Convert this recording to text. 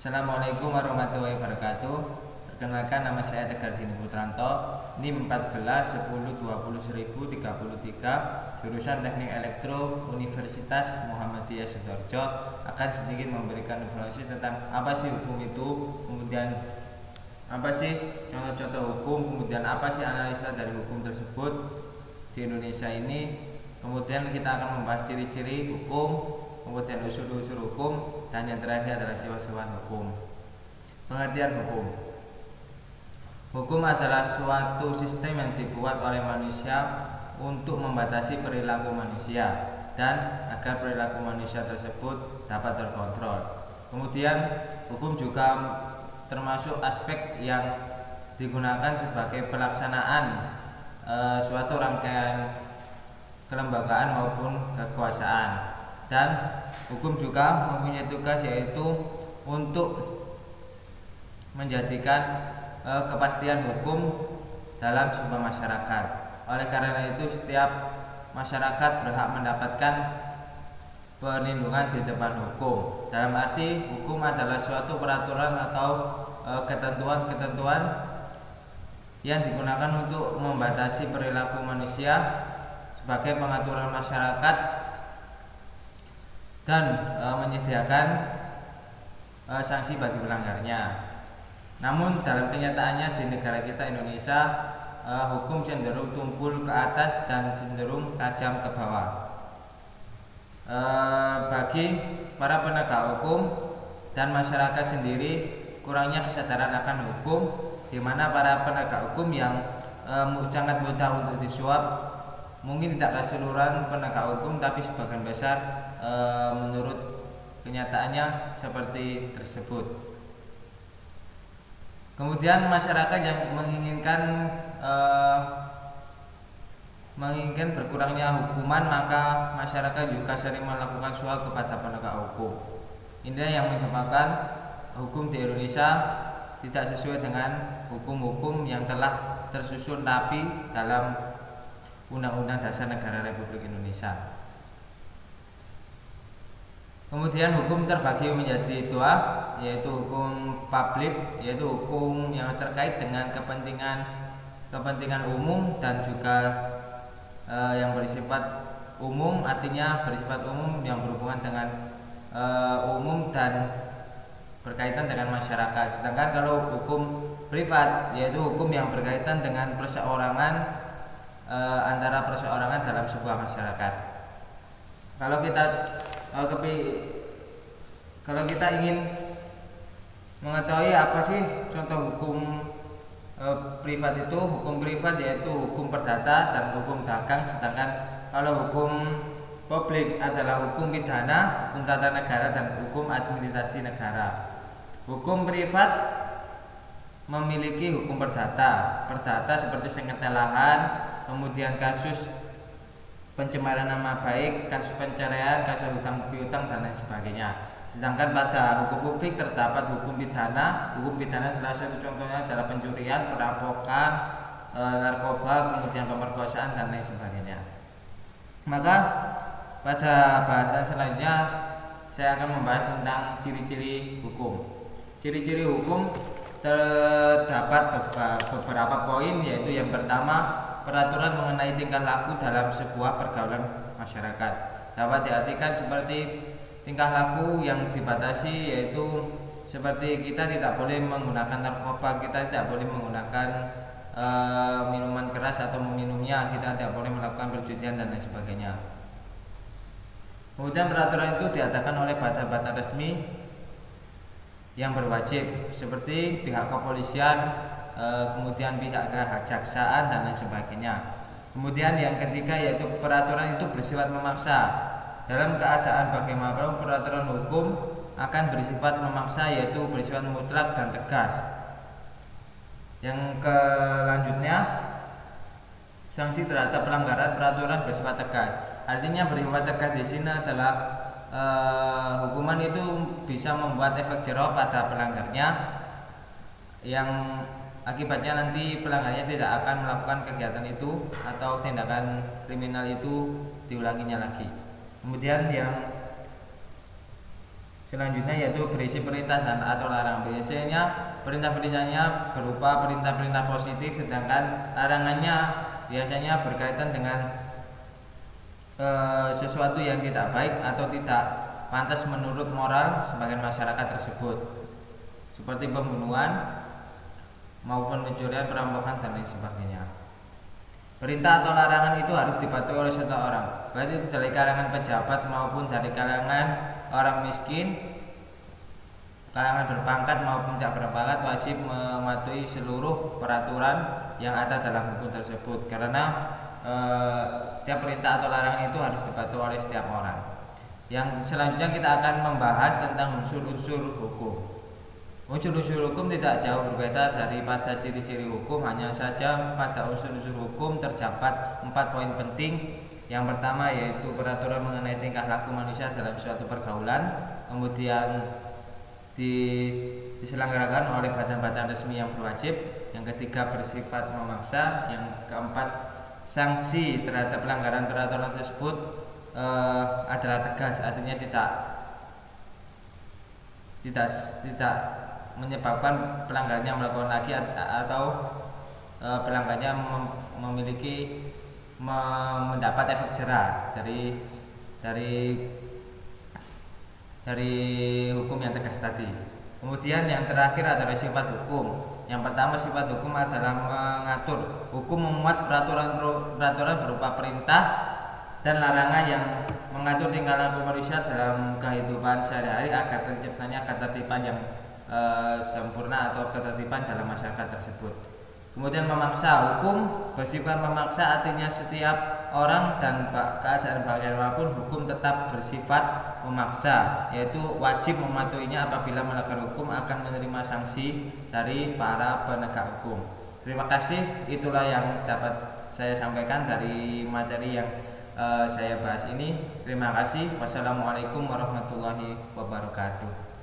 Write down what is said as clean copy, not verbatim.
Assalamualaikum warahmatullahi wabarakatuh. Perkenalkan, nama saya Tegar Dini Putranto, NIM 14 10 20 1000 33, jurusan Teknik Elektro Universitas Muhammadiyah Sidoarjo. Akan sedikit memberikan informasi tentang apa sih hukum itu, kemudian apa sih contoh-contoh hukum, kemudian apa sih analisa dari hukum tersebut di Indonesia ini. Kemudian kita akan membahas ciri-ciri hukum, kemudian usul-usul hukum, dan yang terakhir adalah sifat-sifat hukum. Pengertian hukum. Hukum adalah suatu sistem yang dibuat oleh manusia untuk membatasi perilaku manusia dan agar perilaku manusia tersebut dapat terkontrol. Kemudian hukum juga termasuk aspek yang digunakan sebagai pelaksanaan suatu rangkaian kelembagaan maupun kekuasaan. Dan hukum juga mempunyai tugas, yaitu untuk menjadikan kepastian hukum dalam sebuah masyarakat. Oleh karena itu, setiap masyarakat berhak mendapatkan perlindungan di depan hukum. Dalam arti, hukum adalah suatu peraturan atau ketentuan-ketentuan yang digunakan untuk membatasi perilaku manusia sebagai pengaturan masyarakat dan menyediakan sanksi bagi pelanggarnya. Namun dalam kenyataannya di negara kita Indonesia, hukum cenderung tumpul ke atas dan cenderung tajam ke bawah. Bagi para penegak hukum dan masyarakat sendiri, kurangnya kesadaran akan hukum, di mana para penegak hukum yang sangat mudah untuk disuap. Mungkin tidak keseluruhan penegak hukum, tapi sebagian besar menurut kenyataannya seperti tersebut. Kemudian masyarakat yang menginginkan berkurangnya hukuman, maka masyarakat juga sering melakukan suap kepada penegak hukum. Inilah yang menyebabkan hukum di Indonesia tidak sesuai dengan hukum-hukum yang telah tersusun rapi dalam Undang-Undang Dasar Negara Republik Indonesia. Kemudian hukum terbagi menjadi dua, yaitu hukum publik, yaitu hukum yang terkait dengan kepentingan umum, dan juga yang bersifat umum, artinya bersifat umum yang berhubungan dengan umum dan berkaitan dengan masyarakat. Sedangkan kalau hukum privat, yaitu hukum yang berkaitan dengan perseorangan, antara perseorangan dalam sebuah masyarakat. Kalau kita ingin mengetahui apa sih contoh hukum privat itu, hukum privat yaitu hukum perdata dan hukum dagang. Sedangkan kalau hukum publik adalah hukum pidana, hukum tata negara, dan hukum administrasi negara. Hukum privat memiliki hukum perdata. Perdata seperti sengketa lahan, kemudian kasus pencemaran nama baik, kasus penceraian, kasus hutang piutang, dan lain sebagainya. Sedangkan pada hukum publik terdapat hukum pidana. Hukum pidana salah satu contohnya adalah pencurian, perampokan, narkoba, kemudian pemerkosaan, dan lain sebagainya. Maka pada bahasan selanjutnya saya akan membahas tentang ciri-ciri hukum. Ciri-ciri hukum terdapat beberapa poin, yaitu yang pertama, peraturan mengenai tingkah laku dalam sebuah pergaulan masyarakat. Dapat diartikan seperti tingkah laku yang dibatasi, yaitu seperti kita tidak boleh menggunakan narkoba, kita tidak boleh menggunakan minuman keras atau meminumnya, kita tidak boleh melakukan perjudian, dan lain sebagainya. Kemudian peraturan itu diadakan oleh badan-badan resmi yang berwajib, seperti pihak kepolisian, kemudian pihak kejaksaan, dan lain sebagainya. Kemudian yang ketiga, yaitu peraturan itu bersifat memaksa. Dalam keadaan bagaimanapun peraturan hukum akan bersifat memaksa, yaitu bersifat mutlak dan tegas. Yang selanjutnya, sanksi terhadap pelanggaran peraturan bersifat tegas. Artinya bersifat tegas di sini adalah hukuman itu bisa membuat efek jera pada pelanggarnya, yang akibatnya nanti pelanggarnya tidak akan melakukan kegiatan itu atau tindakan kriminal itu diulanginya lagi. Kemudian yang selanjutnya yaitu berisi perintah dan atau larang. Biasanya perintah-perintahnya berupa perintah-perintah positif, sedangkan larangannya biasanya berkaitan dengan sesuatu yang tidak baik atau tidak pantas menurut moral sebagian masyarakat tersebut, seperti pembunuhan maupun pencurian, perampokan dan lain sebagainya. Perintah atau larangan itu harus dipatuhi oleh satu orang, baik itu dari kalangan pejabat maupun dari kalangan orang miskin, kalangan berpangkat maupun tidak berpangkat, wajib mematuhi seluruh peraturan yang ada dalam hukum tersebut, karena setiap perintah atau larangan itu harus dipatuhi oleh setiap orang. Yang selanjutnya kita akan membahas tentang unsur-unsur hukum. Unsur-unsur hukum tidak jauh berbeda daripada ciri-ciri hukum, hanya saja pada unsur-unsur hukum terdapat 4 poin penting. Yang pertama yaitu peraturan mengenai tingkah laku manusia dalam suatu pergaulan, kemudian diselenggarakan oleh badan-badan resmi yang berwajib. Yang ketiga bersifat memaksa. Yang keempat sanksi terhadap pelanggaran peraturan tersebut adalah tegas, artinya tidak menyebabkan pelanggarnya melakukan lagi atau pelanggarnya memiliki mendapat efek jera dari hukum yang tegas tadi. Kemudian yang terakhir adalah sifat hukum. Yang pertama, sifat hukum adalah mengatur. Hukum memuat peraturan berupa perintah dan larangan yang mengatur tingkah laku manusia dalam kehidupan sehari-hari agar terciptanya ketertiban yang sempurna atau ketertiban dalam masyarakat tersebut. Kemudian memaksa. Hukum bersifat memaksa, artinya setiap orang dan keadaan bagaimanapun hukum tetap bersifat memaksa, yaitu wajib mematuhinya. Apabila melanggar hukum akan menerima sanksi dari para penegak hukum. Terima kasih, itulah yang dapat saya sampaikan dari materi yang saya bahas ini. Terima kasih. Wassalamualaikum warahmatullahi wabarakatuh.